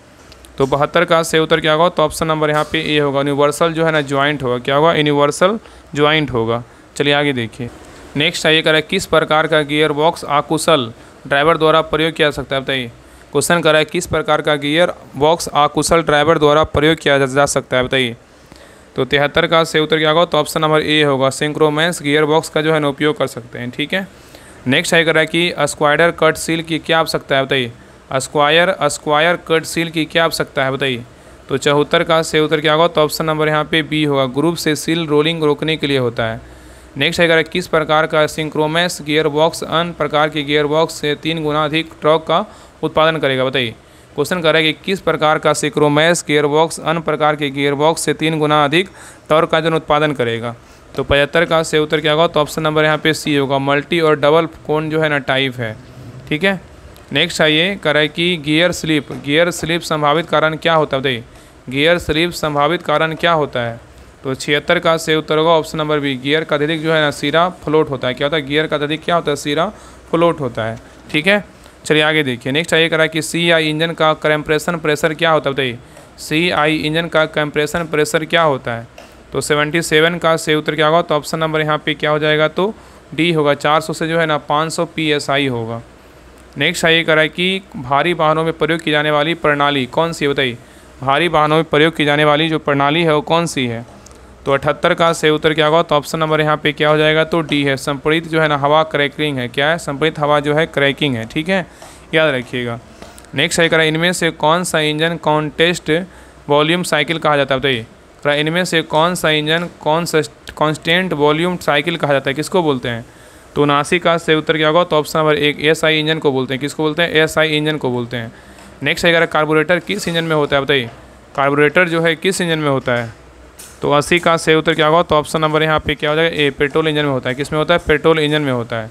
Speaker 1: तो 72 का से उत्तर क्या होगा, तो ऑप्शन नंबर यहाँ पे ए होगा, यूनिवर्सल जो है ना ज्वाइंट होगा, क्या होगा, यूनिवर्सल ज्वाइंट होगा। चलिए आगे देखिए। नेक्स्ट आइए करें किस प्रकार का गियर बॉक्स अकुशल ड्राइवर द्वारा प्रयोग किया जा सकता है, बताइए। क्वेश्चन कर रहा है किस प्रकार का गियर बॉक्स अकुशल ड्राइवर द्वारा प्रयोग किया जा सकता है, बताइए। तो 73 का से उत्तर क्या होगा, तो ऑप्शन नंबर ए होगा, सिंक्रोमैन्स गियर बॉक्स का जो है ना उपयोग कर सकते हैं, ठीक है। नेक्स्ट आइए कर रहा है कि स्क्वायर कट सील की क्या आवश्यकता है, बताइए। स्क्वायर कट सील की क्या आवश्यकता है, बताइए। तो 74 का से उत्तर क्या होगा, तो ऑप्शन नंबर यहाँ पे बी होगा, ग्रुप से सील रोलिंग रोकने के लिए होता है। नेक्स्ट है किस प्रकार का सिंक्रोमैस गियर बॉक्स अन्य प्रकार के गियर बॉक्स से 3 गुना अधिक टॉर्क का उत्पादन करेगा, बताइए। क्वेश्चन कर रहा है कि किस प्रकार का सिंक्रोमैस गियर बॉक्स अन्य प्रकार के गियर बॉक्स से 3 गुना अधिक टॉर्क का जो उत्पादन करेगा। तो 75 का से उत्तर क्या होगा, तो ऑप्शन नंबर यहाँ पे सी होगा, मल्टी और डबल कोन जो है ना टाइप है, ठीक है। नेक्स्ट आइए कर रहा है कि गियर स्लिप संभावित कारण क्या होता है, बताइए। गियर स्लिप संभावित कारण क्या होता है। तो 76 का से उत्तर होगा ऑप्शन नंबर बी, गियर का अत्यधिक जो है ना सिरा फ्लोट होता है, क्या होता है, गियर का अत्यधिक क्या होता है, सिरा फ्लोट होता है, ठीक है। चलिए आगे देखिए। नेक्स्ट आइए करा कि CI इंजन का कंप्रेशन प्रेशर क्या होता है, बताइए। CI इंजन का कंप्रेशन प्रेशर क्या होता है। तो 77 का से उत्तर क्या होगा, तो ऑप्शन नंबर यहाँ पे क्या हो जाएगा, तो डी होगा, 400 से जो है ना 500 PSI होगा। नेक्स्ट आइए करा कि भारी वाहनों में प्रयोग की जाने वाली प्रणाली कौन सी है, बताइए। भारी वाहनों में प्रयोग की जाने वाली जो प्रणाली है वो कौन सी है। तो 78 का से उत्तर क्या होगा, तो ऑप्शन नंबर यहाँ पे क्या हो जाएगा, तो डी है, संपीड़ित जो है ना हवा क्रैकिंग है, क्या है, संपीड़ित हवा जो है क्रैकिंग है, ठीक है, याद रखिएगा। नेक्स्ट है करा इनमें से कौन सा इंजन कॉन्टेस्ट वॉल्यूम साइकिल कहा जाता है, बताइए। करा इनमें से कौन सा इंजन कॉन्स्टेंट वॉल्यूम साइकिल कहा जाता है, किसको बोलते हैं। तो 79 का से उत्तर क्या होगा, तो ऑप्शन नंबर 1 SI इंजन को बोलते हैं, किसको बोलते हैं, SI इंजन को बोलते हैं। नेक्स्ट है कार्बोरेटर किस इंजन में होता है, बताइए। कार्बोरेटर जो है किस इंजन में होता है। तो 80 का से उत्तर क्या होगा, तो ऑप्शन नंबर यहाँ पे क्या हो जाएगा, ए, पेट्रोल इंजन में होता है, किस में होता है, पेट्रोल इंजन में होता है।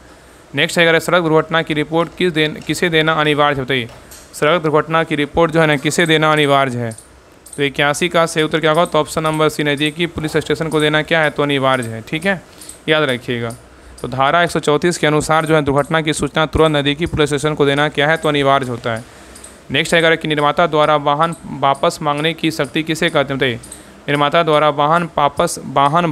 Speaker 1: नेक्स्ट है सड़क दुर्घटना की रिपोर्ट किसे देना अनिवार्य है, बताइए। सड़क दुर्घटना की रिपोर्ट जो है ना किसे देना अनिवार्य है। तो 81 का से उत्तर क्या होगा, तो ऑप्शन नंबर सी, नज़दीकी पुलिस स्टेशन को देना क्या है, तो अनिवार्य है, ठीक है, याद रखिएगा। तो धारा 134 के अनुसार जो है दुर्घटना की सूचना तुरंत नज़दीकी पुलिस स्टेशन को देना क्या है, तो अनिवार्य होता है। नेक्स्ट है कि निर्माता द्वारा वाहन वापस मांगने की शक्ति किसे कहते हैं, बताइए। निर्माता द्वारा वाहन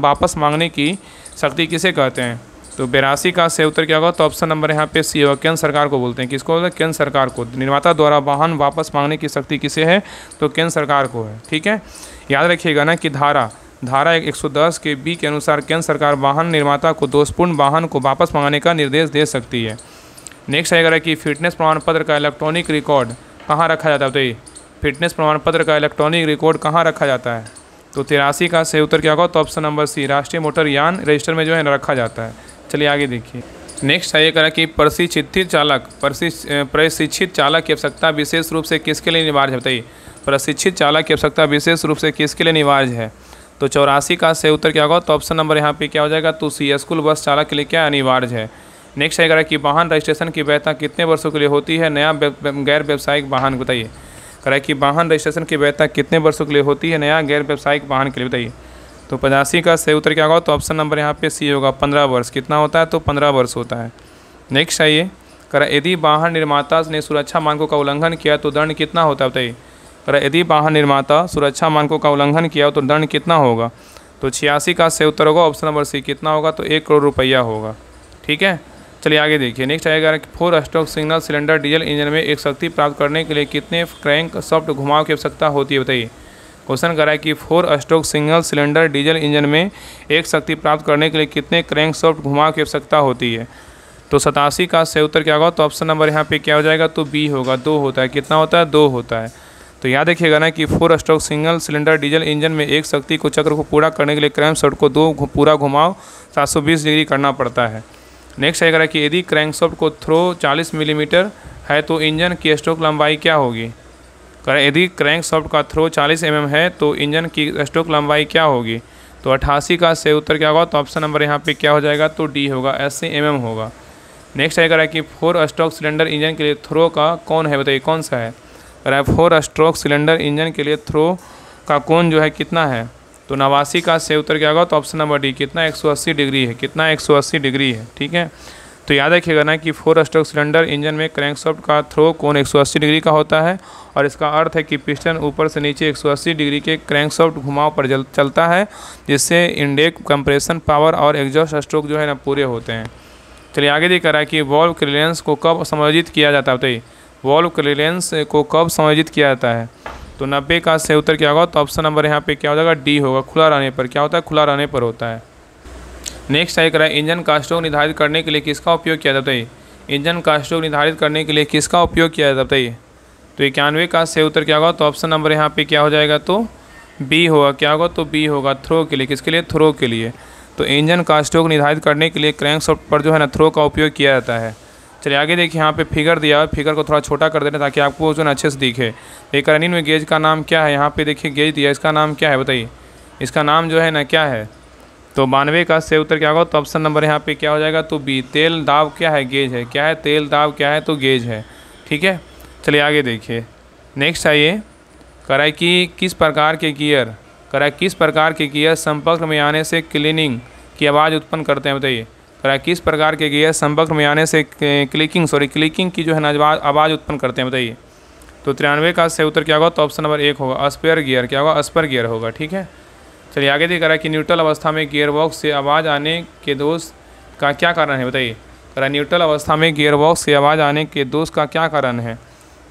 Speaker 1: वापस मांगने की शक्ति किसे कहते हैं। तो 82 का से उत्तर क्या होगा, तो ऑप्शन नंबर यहाँ पे सी होगा, केंद्र सरकार को बोलते हैं, किसको बोलते हैं, केंद्र सरकार को। निर्माता द्वारा वाहन वापस मांगने की शक्ति किसे है, तो केंद्र सरकार को है, ठीक है। याद रखिएगा ना कि धारा 110 के बी के अनुसार केंद्र सरकार वाहन निर्माता को दोषपूर्ण वाहन को वापस मंगाने का निर्देश दे सकती है। नेक्स्ट आएगा कि फिटनेस प्रमाण पत्र का इलेक्ट्रॉनिक रिकॉर्ड कहाँ रखा जाता है, बताइए। फिटनेस प्रमाण पत्र का इलेक्ट्रॉनिक रिकॉर्ड कहाँ रखा जाता है। तो 83 का से उत्तर क्या होगा, तो ऑप्शन नंबर सी, राष्ट्रीय मोटर यान रजिस्टर में जो है रखा जाता है। चलिए आगे देखिए। नेक्स्ट आइए करा कि प्रशिक्षित चालक की आवश्यकता विशेष रूप से किसके लिए अनिवार्य है, बताइए। प्रशिक्षित चालक की आवश्यकता विशेष रूप से किसके लिए अनिवार्य है। तो 84 का से उत्तर क्या होगा, तो ऑप्शन नंबर यहाँ पे क्या हो जाएगा, तो सी, स्कूल बस चालक के लिए क्या अनिवार्य है। नेक्स्ट आएगा कि वाहन रजिस्ट्रेशन की वैधता कितने वर्षों के लिए होती है, नया गैर व्यावसायिक वाहन, बताइए। करा कि वाहन रजिस्ट्रेशन की वैधता कितने वर्षों के लिए होती है, नया गैर व्यावसायिक वाहन के लिए, बताइए। तो 85 का से उत्तर क्या होगा, तो ऑप्शन नंबर यहाँ पे सी होगा, 15 वर्ष। कितना होता है, तो 15 वर्ष होता है। नेक्स्ट आइए करा यदि वाहन निर्माता ने सुरक्षा मानकों का उल्लंघन किया तो दंड कितना होता है, बताइए। करा यदि वाहन निर्माता सुरक्षा मानकों का उल्लंघन किया तो दंड कितना होगा। तो 86 का से उत्तर होगा ऑप्शन नंबर सी, कितना होगा, तो 1 करोड़ रुपया होगा, ठीक है। चलिए आगे देखिए। नेक्स्ट आएगा 4 stroke single cylinder diesel engine में एक शक्ति प्राप्त करने के लिए कितने क्रैंक सॉफ्ट घुमाव की आवश्यकता होती है, बताइए। क्वेश्चन करा है कि 4 stroke single cylinder diesel engine में एक शक्ति प्राप्त करने के लिए कितने क्रैंक सॉफ्ट घुमाव की आवश्यकता होती है। तो 87 का से उत्तर क्या होगा, तो ऑप्शन नंबर यहाँ पे क्या हो जाएगा, तो बी होगा, 2 होता है। कितना होता है, 2 होता है। तो याद रखिएगा ना कि 4 stroke single cylinder diesel engine में एक शक्ति को चक्र को पूरा करने के लिए क्रैंक सॉफ्ट को 2 पूरा घुमाव 720 डिग्री करना पड़ता है। नेक्स्ट आएगा कि यदि क्रैंक सॉफ्ट को थ्रो 40 मिलीमीटर है तो इंजन की स्ट्रोक लंबाई क्या होगी। यदि क्रैंक सॉफ्ट का थ्रो 40 mm है तो इंजन की स्ट्रोक लंबाई क्या होगी। तो 88 का से उत्तर क्या होगा, तो ऑप्शन नंबर यहाँ पे क्या हो जाएगा, तो डी होगा, 80 mm होगा। नेक्स्ट आएगा कि 4 स्ट्रोक सिलेंडर इंजन के लिए थ्रो का कौन है, बताइए कौन सा है। 4 स्ट्रोक सिलेंडर इंजन के लिए थ्रो का कोण जो है कितना है। तो 89 का सही उत्तर क्या होगा, तो ऑप्शन नंबर डी, कितना 180 डिग्री है, कितना 180 डिग्री है। ठीक है, तो याद रखिएगा ना कि 4 स्ट्रोक सिलेंडर इंजन में क्रैंकशाफ्ट का थ्रो कोण 180 डिग्री का होता है और इसका अर्थ है कि पिस्टन ऊपर से नीचे 180 डिग्री के क्रैंकशाफ्ट घुमाव पर चलता है, जिससे इनटेक कंप्रेशन पावर और एग्जॉस्ट स्ट्रोक जो है ना पूरे होते हैं। चलिए आगे दिखा रहा है कि वॉल्व क्लियरेंस को कब समायोजित किया जाता है, बताइए वॉल्व क्लियरेंस को कब समायोजित किया जाता है। तो 90 का सही उत्तर क्या होगा, तो ऑप्शन नंबर यहाँ पे क्या हो जाएगा, डी होगा, खुला रहने पर। क्या होता है, खुला रहने पर होता है। नेक्स्ट आगे करा, इंजन का स्ट्रोक निर्धारित करने के लिए किसका उपयोग किया जाता है, इंजन का स्ट्रोक निर्धारित करने के लिए किसका उपयोग किया जाता है। तो 91 का सही उत्तर क्या होगा, तो ऑप्शन नंबर यहाँ पे क्या हो जाएगा, तो बी होगा। क्या होगा, तो बी होगा, थ्रो के लिए। किसके लिए, थ्रो के लिए। तो इंजन का स्ट्रोक निर्धारित करने के लिए क्रैंकशाफ्ट पर जो है ना थ्रो का उपयोग किया जाता है। चलिए आगे देखिए, यहाँ पे फिगर दिया है, फिगर को थोड़ा छोटा कर देना ताकि आपको जो है अच्छे से दिखे। एक रनिंग में गेज का नाम क्या है, यहाँ पे देखिए गेज दिया, इसका नाम क्या है बताइए, इसका नाम जो है ना क्या है। तो 92 का सही उत्तर क्या होगा, तो ऑप्शन नंबर यहाँ पे क्या हो जाएगा, तो बी, तेल दाब क्या है, गेज है। क्या है, तेल दाब क्या है, तो गेज है। ठीक है, चलिए आगे देखिए। नेक्स्ट आइए, कराई कि किस प्रकार के गियर, कराई किस प्रकार के गियर संपर्क में आने से क्लीनिंग की आवाज़ उत्पन्न करते हैं, बताइए। कराई किस प्रकार के गियर संपर्क में आने से क्लिकिंग की जो है ना आवाज़ उत्पन्न करते हैं, बताइए। तो 93 का सही उत्तर क्या होगा, तो ऑप्शन नंबर 1 होगा, स्पेयर गियर। क्या होगा, स्पेयर गियर होगा। ठीक है, चलिए आगे दिख रहा है कि न्यूट्रल अवस्था में गियरबॉक्स से आवाज़ आने के दोष का क्या कारण है, बताइए। करा न्यूट्रल अवस्था में गियरबॉक्स से आवाज़ आने के दोष का क्या कारण है।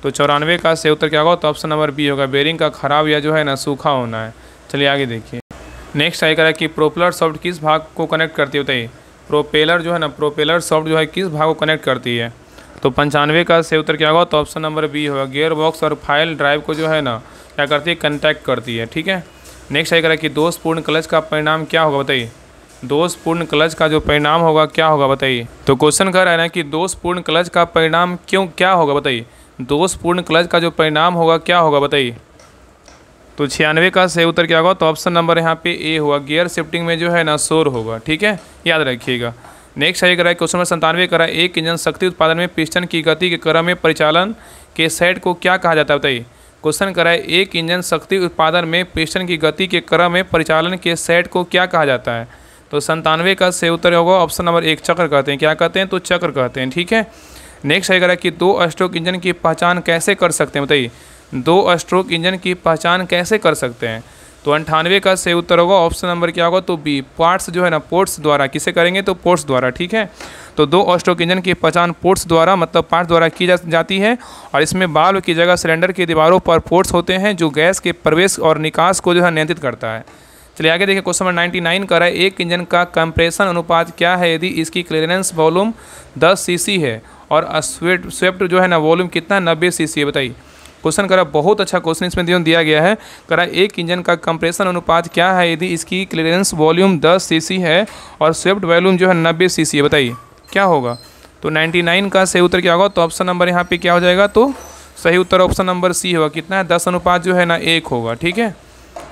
Speaker 1: तो 94 का सही उत्तर क्या होगा, तो ऑप्शन नंबर बी होगा, बेरिंग का खराब या जो है ना सूखा होना है। चलिए आगे देखिए। नेक्स्ट आगे करा कि प्रोपेलर सॉफ्ट किस भाग को कनेक्ट करती है, बताइए। प्रोपेलर जो है ना, प्रोपेलर सॉफ्ट जो है किस भाग को कनेक्ट करती है। तो 95 का सही उत्तर क्या होगा, तो ऑप्शन नंबर बी होगा, गियर बॉक्स और फाइल ड्राइव को जो है ना क्या करती है, कंटैक्ट करती है। ठीक है, नेक्स्ट आगे करा कि दोषपूर्ण क्लच का परिणाम क्या होगा, बताइए। दोषपूर्ण क्लच का जो परिणाम होगा क्या होगा, बताइए। तो क्वेश्चन कर रहा है ना कि दोषपूर्ण क्लच का परिणाम क्या होगा, बताइए। दोषपूर्ण क्लच का जो परिणाम होगा क्या होगा, बताइए। तो 96 का सही उत्तर क्या होगा, तो ऑप्शन नंबर यहाँ पे ए होगा, गियर शिफ्टिंग में जो है ना शोर होगा। ठीक है, याद रखिएगा। नेक्स्ट आगे करा क्वेश्चन नंबर 97 करा, एक इंजन शक्ति उत्पादन में पिस्टन की गति के क्रम में परिचालन के सेट को क्या कहा जाता है, बताइए। क्वेश्चन करा है, एक इंजन शक्ति उत्पादन में पिस्टन की गति के क्रम में परिचालन के सेट को क्या कहा जाता है। तो 97 का सही उत्तर होगा ऑप्शन नंबर 1, चक्र कहते हैं। क्या कहते हैं, तो चक्र कहते हैं। ठीक है, नेक्स्ट आएगा कि 2 स्ट्रोक इंजन की पहचान कैसे कर सकते हैं, बताइए। 2 स्ट्रोक इंजन की पहचान कैसे कर सकते हैं। तो 98 का सही उत्तर होगा ऑप्शन नंबर क्या होगा, तो बी, पार्ट्स जो है ना पोर्ट्स द्वारा। किसे करेंगे, तो पोर्ट्स द्वारा। ठीक है, तो 2 स्ट्रोक इंजन की पहचान पोर्ट्स द्वारा मतलब पार्ट्स द्वारा की जाती है और इसमें बाल्व की जगह सिलेंडर की दीवारों पर पोर्ट्स होते हैं जो गैस के प्रवेश और निकास को जो है नियंत्रित करता है। चलिए आगे देखिए, क्वेश्चन नंबर 99 कर रहा है, एक इंजन का कंप्रेशन अनुपात क्या है यदि इसकी क्लियरेंस वॉल्यूम 10 सीसी है और स्वेप्ट जो है ना वॉल्यूम कितना, 90 सीसी है, बताइए। क्वेश्चन करा, बहुत अच्छा क्वेश्चन इसमें दिया गया है। करा, एक इंजन का कंप्रेशन अनुपात क्या है यदि इसकी क्लियरेंस वॉल्यूम 10 सीसी है और स्वेप्ट वॉल्यूम जो है 90 सीसी है, बताइए क्या होगा। तो 99 का सही उत्तर क्या होगा, तो ऑप्शन नंबर यहाँ पे क्या हो जाएगा, तो सही उत्तर ऑप्शन नंबर सी होगा, कितना है, 10 अनुपात जो है ना 1 होगा। ठीक है,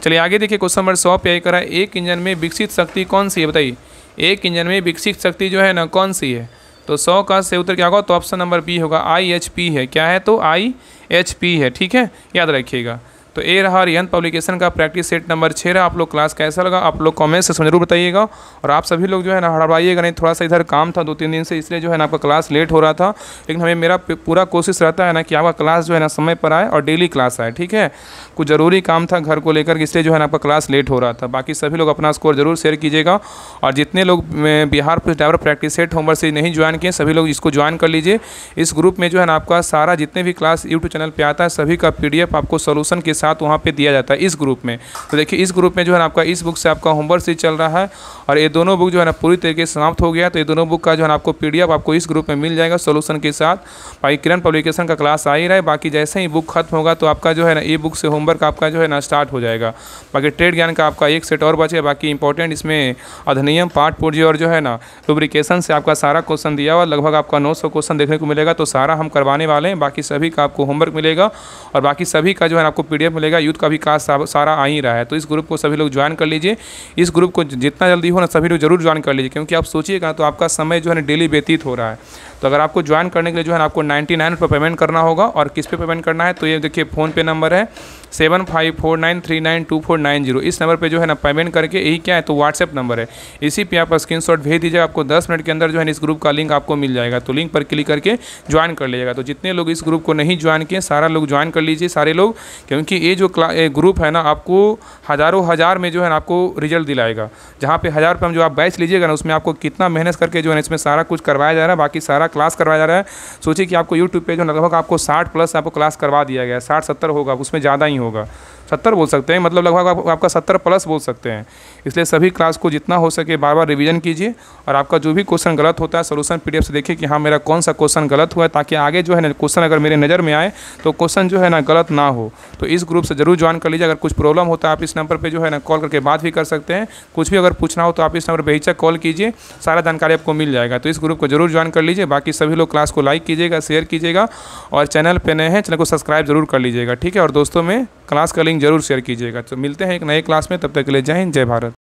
Speaker 1: चलिए आगे देखिए, क्वेश्चन नंबर 100 पे करा, एक इंजन में विकसित शक्ति कौन सी है, बताइए। एक इंजन में विकसित शक्ति जो है ना कौन सी है। तो 100 का सही उत्तर क्या होगा, तो ऑप्शन नंबर बी होगा, IHP है। क्या है, तो IHP है। ठीक है, याद रखिएगा। तो ये रहा अरिहंत पब्लिकेशन का प्रैक्टिस सेट नंबर 6 रहा। आप लोग क्लास कैसा लगा आप लोग कमेंट से जरूर बताइएगा और आप सभी लोग जो है ना हड़बड़ाइएगा नहीं, थोड़ा सा इधर काम था 2-3 दिन से, इसलिए जो है ना आपका क्लास लेट हो रहा था। लेकिन हमें मेरा पूरा कोशिश रहता है ना कि आपका क्लास जो है ना समय पर आए और डेली क्लास आए। ठीक है, कुछ ज़रूरी काम था घर को लेकर, इसलिए जो है ना आपका क्लास लेट हो रहा था। बाकी सभी लोग अपना स्कोर जरूर शेयर कीजिएगा और जितने लोग Bihar police driver practice set homework से नहीं ज्वाइन किए सभी लोग इसको ज्वाइन कर लीजिए। इस ग्रुप में जो है ना आपका सारा जितने भी क्लास यूट्यूब चैनल पर आता है सभी का PDF आपको सोल्यूशन के साथ वहाँ पर दिया जाता है इस ग्रुप में। तो देखिए, इस ग्रुप में जो है ना आपका इस बुक से आपका होमवर्क सीरीज चल रहा है और ये दोनों बुक जो है ना पूरी तरीके से समाप्त हो गया। तो ये दोनों बुक का जो है ना आपको PDF आपको इस ग्रुप में मिल जाएगा सोल्यूशन के साथ। बाकी किरण पब्लिकेशन का क्लास आ ही रहा है, बाकी जैसे ही बुक खत्म होगा तो आपका जो है ना ई बुक से होमवर्क आपका जो है ना स्टार्ट हो जाएगा। बाकी ट्रेड ज्ञान का आपका एक सेट और बचे, बाकी इंपॉर्टेंट इसमें अधिनियम पाठ पूर्जी और जो है ना लुब्रिकेशन से आपका सारा क्वेश्चन दिया हुआ, लगभग आपका 900 क्वेश्चन देखने को मिलेगा। तो सारा हम करवाने वाले हैं, बाकी सभी का आपको होमवर्क मिलेगा और बाकी सभी का जो है आपको PDF मिलेगा। यूथ का भी क्लास सारा आ ही रहा है, तो इस ग्रुप को सभी लोग ज्वाइन कर लीजिए। इस ग्रुप को जितना जल्दी हो ना सभी लोग जरूर ज्वाइन कर लीजिए, क्योंकि आप सोचिएगा तो आपका समय जो है ना डेली व्यतीत हो रहा है। तो अगर आपको ज्वाइन करने के लिए जो है आपको 99 रुपये पेमेंट करना होगा। और किस पे पेमेंट करना है, तो ये देखिए फ़ोनपे नंबर है 7549392490। इस नंबर पे जो है ना पेमेंट करके, यही क्या है तो व्हाट्सएप नंबर है, इसी पे आप स्क्रीनशॉट भेज दीजिएगा। आपको 10 मिनट के अंदर जो है इस ग्रुप का लिंक आपको मिल जाएगा। तो लिंक पर क्लिक करके ज्वाइन कर लीजिएगा। तो जितने लोग इस ग्रुप को नहीं ज्वाइन किए, सारा लोग ज्वाइन कर लीजिए, सारे लोग, क्योंकि ये जो ग्रुप है ना आपको हज़ारों हज़ार में जो है ना आपको रिजल्ट दिलाएगा। जहाँ पे 1000 रुपये में जो आप बैच लीजिएगा ना, उसमें आपको कितना मेहनत करके जो है इसमें सारा कुछ करवाया जा रहा है, बाकी सारा क्लास करवाया जा रहा है। सोचिए कि आपको यूट्यूब पे जो लगभग आपको 60 प्लस आपको क्लास करवा दिया गया है, 60-70 होगा, उसमें ज़्यादा ही होगा, 70 बोल सकते हैं, मतलब लगभग आपका 70 प्लस बोल सकते हैं। इसलिए सभी क्लास को जितना हो सके बार बार रिवीजन कीजिए, और आपका जो भी क्वेश्चन गलत होता है सोल्यूशन पीडीएफ से देखिए कि हाँ मेरा कौन सा क्वेश्चन गलत हुआ है, ताकि आगे जो है ना क्वेश्चन अगर मेरे नज़र में आए तो क्वेश्चन जो है ना गलत ना हो। तो इस ग्रुप से जरूर ज्वाइन कर लीजिए। अगर कुछ प्रॉब्लम होता है आप इस नंबर पर जो है ना कॉल करके बात भी कर सकते हैं। कुछ भी अगर पूछना हो तो आप इस नंबर पर बेहिचक कॉल कीजिए, सारा जानकारी आपको मिल जाएगा। तो इस ग्रुप को जरूर ज्वाइन कर लीजिए। बाकी सभी लोग क्लास को लाइक कीजिएगा, शेयर कीजिएगा, और चैनल पे नए हैं चैनल को सब्सक्राइब जरूर कर लीजिएगा, ठीक है। और दोस्तों में क्लास का लिंक जरूर शेयर कीजिएगा। तो मिलते हैं एक नए क्लास में, तब तक के लिए जय हिंद, जय भारत।